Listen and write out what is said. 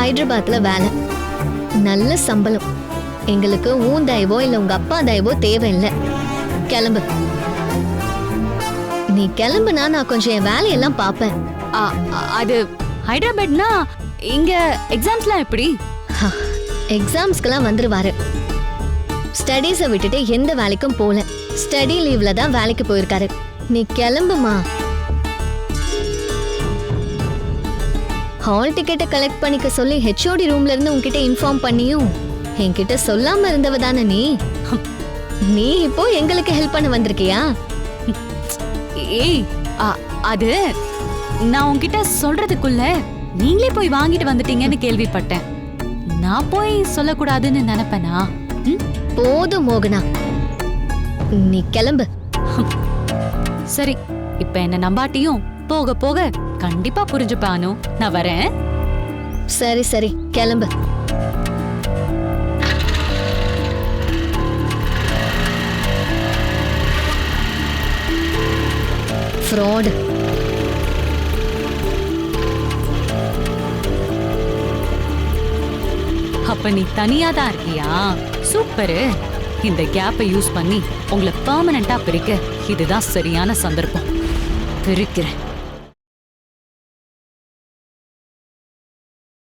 ஹைதராபாத்ல வேலை, நல்ல சம்பளம். எங்களுக்கு உன் தயவோ இல்ல உங்க அப்பா தயவோ தேவையில்லை. கிளம்பு. நீ கிளம்புனா நான் கொஞ்சம் என் வேலையெல்லாம் பாப்பேன். அது ஹைதராபாத்னா இங்க எக்ஸாம்ஸ்லாம் எப்படி? எக்ஸாம்ஸ்க்கெல்லாம் வந்துருவாரு. ஸ்டடீஸை விட்டுட்டு எந்த வேலைக்கும் போல. ஸ்டடி லீவ்ல தான் வேலைக்கு போயிருக்காரு. நீ கிளம்புமா. ஹால் டிக்கெட்டை கலெக்ட் பண்ணிக்க சொல்லி ஹெச்ஓடி ரூம்ல இருந்து உன்கிட்ட இன்ஃபார்ம் பண்ணியும் என்கிட்ட சொல்லாம இருந்தவ தானே நீ. நீ இப்போ எங்களுக்கு ஹெல்ப் பண்ண வந்திருக்கியா? ஏய், அது நான் உன்கிட்ட சொல்றதுக்குள்ள நீங்களே போய் வாங்கிட்டு வந்துட்டீங்கன்னு கேள்விப்பட்டேன். நான் போய் சொல்லக்கூடாதுன்னு நினைப்பேனா? போதும் மோகனா, நீ கிளம்பு. சரி, இப்ப என்ன நம்பாட்டியும் போக போக கண்டிப்பா புரிஞ்சுப்பானு. நான் வரேன். சரி சரி, கிளம்பு. ஃப்ராட். அப்ப நீ தனியா தான் இருக்கியா? சூப்பரு. இந்த கேப்பை யூஸ் பண்ணி உங்களை பெர்மனண்டா பிரிக்க இதுதான் சரியான சந்தர்ப்பம். பிரிக்கிறேன்.